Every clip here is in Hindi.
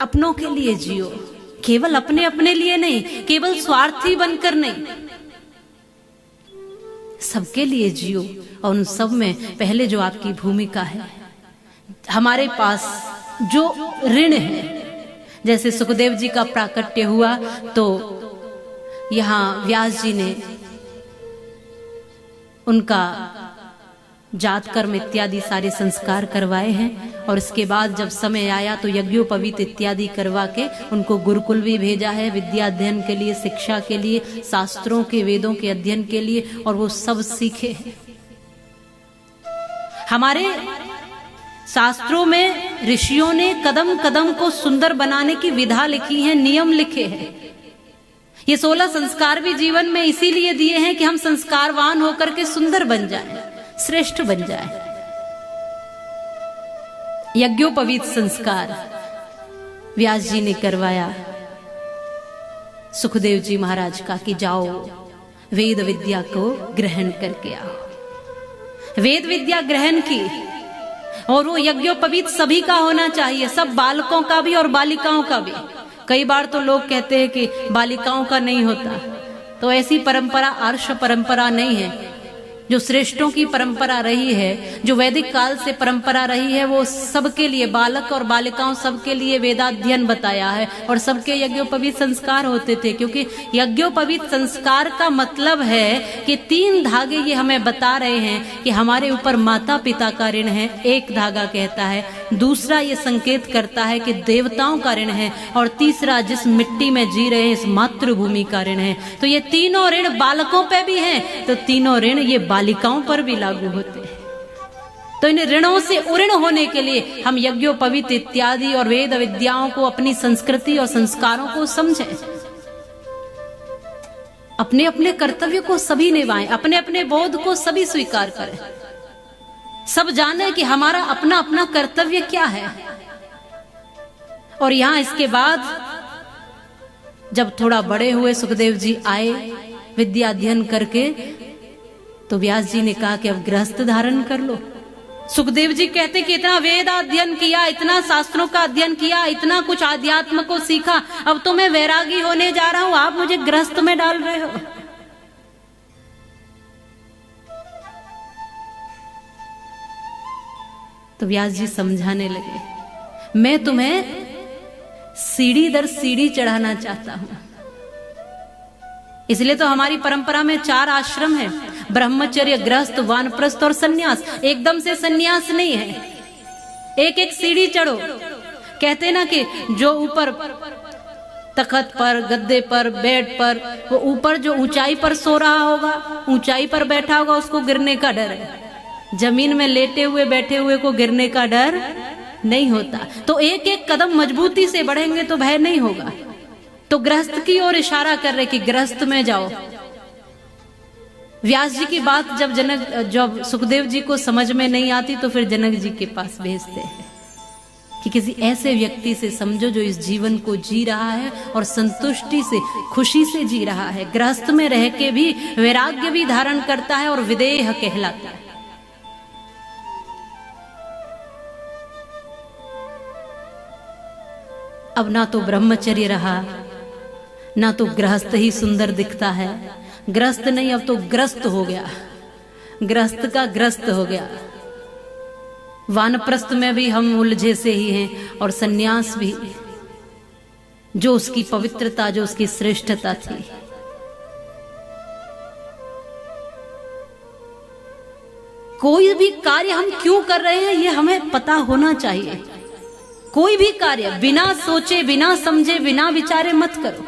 अपनों के लिए जियो, केवल अपने अपने लिए नहीं, केवल स्वार्थी बनकर नहीं, सबके लिए जियो। और उन सब में पहले जो आपकी भूमिका है, हमारे पास जो ऋण है, जैसे सुखदेव जी का प्राकट्य हुआ तो यहाँ व्यास जी ने उनका जात कर्म इत्यादि सारे संस्कार करवाए हैं। और इसके बाद जब समय आया तो यज्ञोपवीत इत्यादि करवा के उनको गुरुकुल भी भेजा है, विद्या अध्ययन के लिए, शिक्षा के लिए, शास्त्रों के, वेदों के अध्ययन के लिए, और वो सब सीखे हैं। हमारे शास्त्रों में ऋषियों ने कदम कदम को सुंदर बनाने की विधा लिखी है, नियम लिखे हैं। ये 16 संस्कार भी जीवन में इसीलिए दिए हैं कि हम संस्कारवान होकर के सुंदर बन जाएं, श्रेष्ठ बन जाएं। यज्ञोपवीत संस्कार व्यास जी ने करवाया सुखदेव जी महाराज का कि जाओ वेद विद्या को ग्रहण करके आओ। वेद विद्या ग्रहण की, और वो यज्ञोपवीत सभी का होना चाहिए, सब बालकों का भी और बालिकाओं का भी। कई बार तो लोग कहते हैं कि बालिकाओं का नहीं होता, तो ऐसी परंपरा आर्ष परंपरा नहीं है। जो श्रेष्ठों की परंपरा रही है, जो वैदिक काल से परंपरा रही है, वो सबके लिए, बालक और बालिकाओं सबके लिए वेदाध्ययन बताया है, और सबके यज्ञोपवीत संस्कार होते थे। क्योंकि यज्ञोपवीत संस्कार का मतलब है कि 3 धागे ये हमें बता रहे हैं कि हमारे ऊपर माता पिता का ऋण है, एक धागा कहता है, दूसरा ये संकेत करता है कि देवताओं का ऋण है, और तीसरा जिस मिट्टी में जी रहे हैं इस मातृभूमि का ऋण है। तो ये तीनों ऋण बालकों पे भी हैं, तो तीनों ऋण ये बालिकाओं पर भी लागू होते हैं। तो इन ऋणों से उऋण होने के लिए हम यज्ञोपवीत इत्यादि और वेद विद्याओं को, अपनी संस्कृति और संस्कारों को समझें, अपने अपने कर्तव्य को सभी निभाएं, अपने अपने बोध को सभी स्वीकार करें, सब जाने कि हमारा अपना अपना कर्तव्य क्या है। और यहां इसके बाद जब थोड़ा बड़े हुए सुखदेव जी आए विद्या अध्ययन करके, तो व्यास जी ने कहा कि अब गृहस्थ धारण कर लो। सुखदेव जी कहते कि इतना वेद अध्ययन किया, इतना शास्त्रों का अध्ययन किया, इतना कुछ आध्यात्म को सीखा, अब तो मैं वैरागी होने जा रहा हूं, आप मुझे गृहस्थ में डाल रहे हो। तो व्यास जी समझाने लगे, मैं तुम्हें सीढ़ी दर सीढ़ी चढ़ाना चाहता हूं। इसलिए तो हमारी परंपरा में 4 आश्रम है, ब्रह्मचर्य, गृहस्थ, वानप्रस्थ और सन्यास। एकदम से सन्यास नहीं है, एक एक सीढ़ी चढ़ो। कहते ना कि जो ऊपर तखत पर, गद्दे पर, बेड पर, वो ऊपर जो ऊंचाई पर सो रहा होगा, ऊंचाई पर बैठा होगा, उसको गिरने का डर है। जमीन में लेटे हुए बैठे हुए को गिरने का डर नहीं होता। तो एक एक कदम मजबूती से बढ़ेंगे तो भय नहीं होगा। तो गृहस्थ की ओर इशारा कर रहे कि गृहस्थ में जाओ। व्यास जी की बात जब सुखदेव जी को समझ में नहीं आती तो फिर जनक जी के पास भेजते हैं कि किसी ऐसे व्यक्ति से समझो जो इस जीवन को जी रहा है और संतुष्टि से, खुशी से जी रहा है, गृहस्थ में रह के भी वैराग्य भी धारण करता है और विदेह कहलाता है। अब ना तो ब्रह्मचर्य रहा, ना तो गृहस्थ ही सुंदर दिखता है। गृहस्थ नहीं, अब तो ग्रस्त हो गया, गृहस्थ का ग्रस्त हो गया। वानप्रस्थ में भी हम उलझे से ही हैं, और सन्यास भी, जो उसकी पवित्रता, जो उसकी श्रेष्ठता थी। कोई भी कार्य हम क्यों कर रहे हैं ये हमें पता होना चाहिए। कोई भी कार्य बिना सोचे, बिना समझे, बिना विचारे मत करो।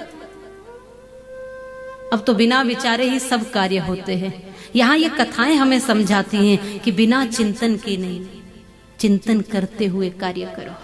अब तो बिना विचारे ही सब कार्य होते हैं। यहाँ ये कथाएं हमें समझाती हैं कि बिना चिंतन के नहीं, चिंतन करते हुए कार्य करो,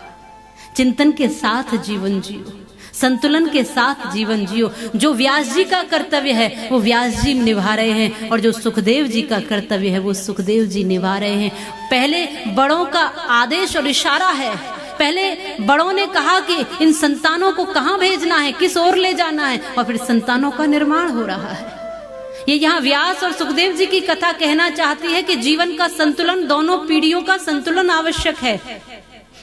चिंतन के साथ जीवन जियो, संतुलन के साथ जीवन जियो। जो व्यास जी का कर्तव्य है वो व्यास जी निभा रहे हैं, और जो सुखदेव जी का कर्तव्य है वो सुखदेव जी निभा रहे हैं। पहले बड़ों का आदेश और इशारा है, पहले बड़ों ने कहा कि इन संतानों को कहां भेजना है, किस ओर ले जाना है, और फिर संतानों का निर्माण हो रहा है। ये यहाँ व्यास और सुखदेव जी की कथा कहना चाहती है कि जीवन का संतुलन, दोनों पीढ़ियों का संतुलन आवश्यक है।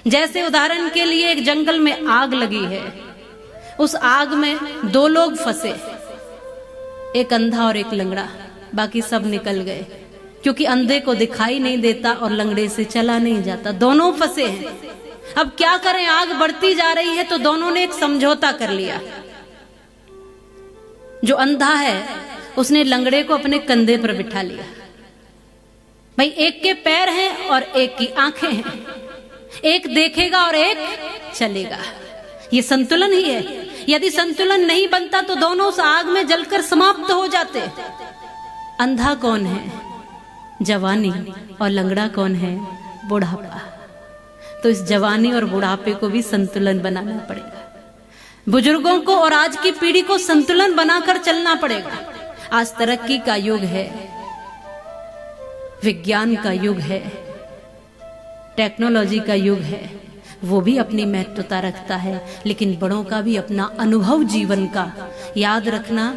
जैसे उदाहरण के लिए एक जंगल में आग लगी है, उस आग में दो लोग फंसे, एक अंधा और एक लंगड़ा, बाकी सब निकल गए क्योंकि अंधे को दिखाई नहीं देता और लंगड़े से चला नहीं जाता, दोनों फंसे हैं। अब क्या करें, आग बढ़ती जा रही है तो दोनों ने एक समझौता कर लिया। जो अंधा है उसने लंगड़े को अपने कंधे पर बिठा लिया। भाई एक के पैर हैं और एक की आंखें हैं, एक देखेगा और एक चलेगा, ये संतुलन ही है। यदि संतुलन नहीं बनता तो दोनों उस आग में जलकर समाप्त हो जाते। अंधा कौन है? जवानी, और लंगड़ा कौन है? बुढ़ापा। तो इस जवानी और बुढ़ापे को भी संतुलन बनाना पड़ेगा। बुजुर्गों को और आज की पीढ़ी को संतुलन बनाकर चलना पड़ेगा। आज तरक्की का युग है, विज्ञान का युग है, टेक्नोलॉजी का युग है, वो भी अपनी महत्वता रखता है, लेकिन बड़ों का भी अपना अनुभव जीवन का। याद रखना,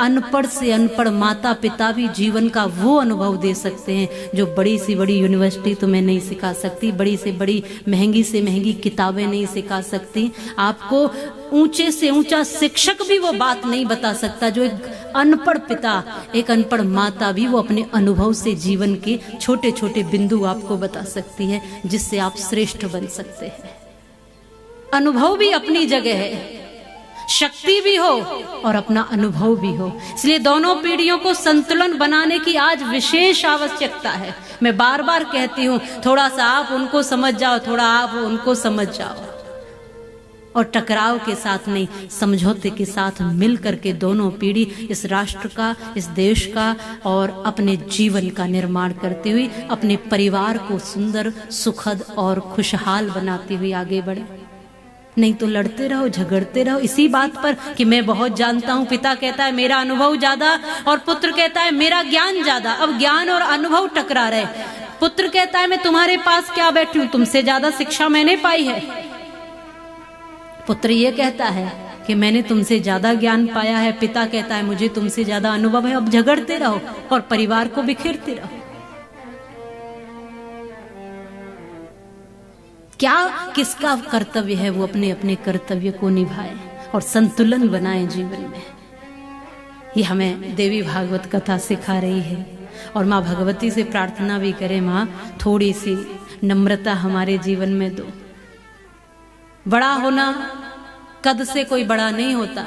अनपढ़ से अनपढ़ माता पिता भी जीवन का वो अनुभव दे सकते हैं जो बड़ी सी बड़ी यूनिवर्सिटी तुम्हें नहीं सिखा सकती, बड़ी से बड़ी महंगी से महंगी किताबें नहीं सिखा सकती। आपको ऊंचे से ऊंचा शिक्षक भी वो बात नहीं बता सकता जो एक अनपढ़ पिता, एक अनपढ़ माता भी वो अपने अनुभव से जीवन के छोटे छोटे बिंदु आपको बता सकती है, जिससे आप श्रेष्ठ बन सकते हैं। अनुभव भी अपनी जगह है, शक्ति भी हो और अपना अनुभव भी हो, इसलिए दोनों पीढ़ियों को संतुलन बनाने की आज विशेष आवश्यकता है। मैं बार बार कहती हूं, थोड़ा सा आप उनको समझ जाओ, थोड़ा आप उनको समझ जाओ, और टकराव के साथ नहीं, समझौते के साथ मिल करके दोनों पीढ़ी इस राष्ट्र का, इस देश का और अपने जीवन का निर्माण करते हुए अपने परिवार को सुंदर, सुखद और खुशहाल बनाते हुए आगे बढ़े। नहीं तो लड़ते रहो, झगड़ते रहो इसी बात पर कि मैं बहुत जानता हूं। पिता कहता है मेरा अनुभव ज्यादा और पुत्र कहता है मेरा ज्ञान ज्यादा। अब ज्ञान और अनुभव टकरा रहे। पुत्र कहता है मैं तुम्हारे पास क्या बैठूं, तुमसे ज्यादा शिक्षा मैंने पाई है। पुत्र ये कहता है कि मैंने तुमसे ज्यादा ज्ञान पाया है। पिता कहता है मुझे तुमसे ज्यादा अनुभव है। अब झगड़ते रहो और परिवार को बिखेरते रहो। क्या किसका कर्तव्य है, वो अपने अपने कर्तव्य को निभाए और संतुलन बनाए जीवन में। ये हमें देवी भागवत कथा सिखा रही है। और माँ भगवती से प्रार्थना भी करें, माँ थोड़ी सी नम्रता हमारे जीवन में दो। बड़ा होना कद से कोई बड़ा नहीं होता,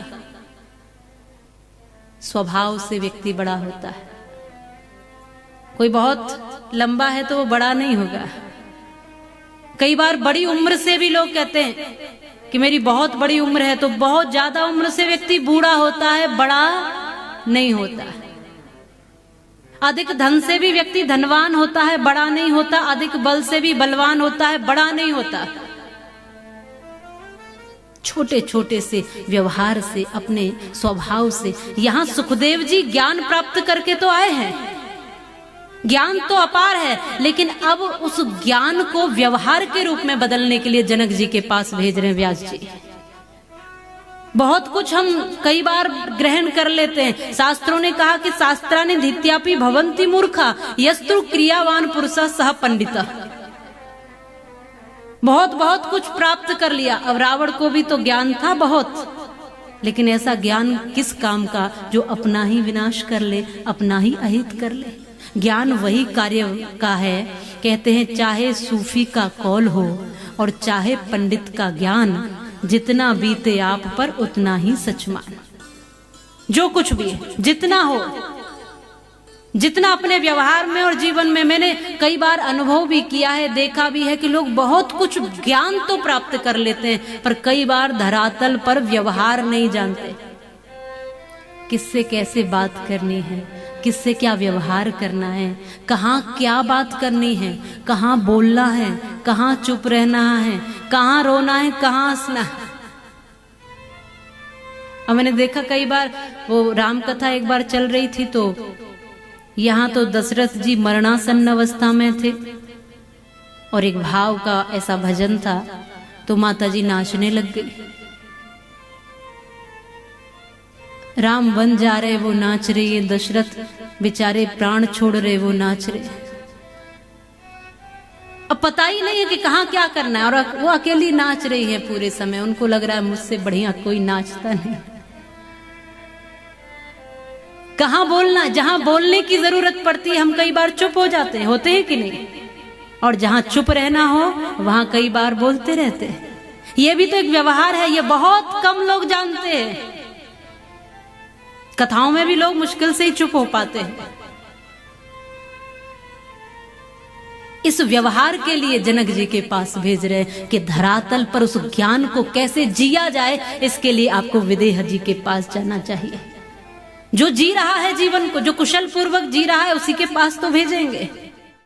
स्वभाव से व्यक्ति बड़ा होता है। कोई बहुत लंबा है तो वो बड़ा नहीं होगा। कई बार बड़ी उम्र से भी लोग कहते हैं कि मेरी बहुत बड़ी उम्र है, तो बहुत ज्यादा उम्र से व्यक्ति बूढ़ा होता है, बड़ा नहीं होता। अधिक धन से भी व्यक्ति धनवान होता है, बड़ा नहीं होता। अधिक बल से भी बलवान होता है, बड़ा नहीं होता। छोटे छोटे से व्यवहार से, अपने स्वभाव से। यहां सुखदेव जी ज्ञान प्राप्त करके तो आए हैं, ज्ञान तो अपार है, लेकिन अब उस ज्ञान को व्यवहार के रूप में बदलने के लिए जनक जी के पास भेज रहे हैं व्यास जी। बहुत कुछ हम कई बार ग्रहण कर लेते हैं। शास्त्रों ने कहा कि शास्त्रानि धित्यापि भवन्ति मूर्खा यस्तु क्रियावान पुरुषः सह पंडितः। बहुत कुछ प्राप्त कर लिया। अब रावण को भी तो ज्ञान था बहुत, लेकिन ऐसा ज्ञान किस काम का जो अपना ही विनाश कर ले, अपना ही अहित कर ले। ज्ञान वही कार्य का है। कहते हैं चाहे सूफी का कौल हो और चाहे पंडित का ज्ञान, जितना बीते आप पर उतना ही सच मान। जो कुछ भी है, जितना हो, जितना अपने व्यवहार में और जीवन में। मैंने कई बार अनुभव भी किया है, देखा भी है कि लोग बहुत कुछ ज्ञान तो प्राप्त कर लेते हैं, पर कई बार धरातल पर व्यवहार नहीं जानते। किससे कैसे बात करनी है, किससे क्या व्यवहार करना है, कहाँ क्या बात करनी है, कहाँ बोलना है, कहाँ चुप रहना है, कहाँ रोना है, कहाँ हंसना है। अब मैंने देखा कई बार, वो राम कथा एक बार चल रही थी, तो यहाँ तो दशरथ जी मरणासन्न अवस्था में थे और एक भाव का ऐसा भजन था, तो माता जी नाचने लग गई। राम वन जा रहे वो नाच रहे, ये दशरथ बेचारे प्राण छोड़ रहे वो नाच रहे। अब पता ही नहीं है कि कहाँ क्या करना है, और वो अकेली नाच रही है पूरे समय। उनको लग रहा है मुझसे बढ़िया कोई नाचता नहीं। कहाँ बोलना, जहां बोलने की जरूरत पड़ती है हम कई बार चुप हो जाते हैं, होते हैं कि नहीं, और जहां चुप रहना हो वहां कई बार बोलते रहते हैं। ये भी तो एक व्यवहार है, ये बहुत कम लोग जानते हैं। कथाओं में भी लोग मुश्किल से ही चुप हो पाते हैं। इस व्यवहार के लिए जनक जी के पास भेज रहे कि धरातल पर उस ज्ञान को कैसे जिया जाए, इसके लिए आपको विदेह जी के पास जाना चाहिए। जो जी रहा है जीवन को, जो कुशल पूर्वक जी रहा है, उसी के पास तो भेजेंगे।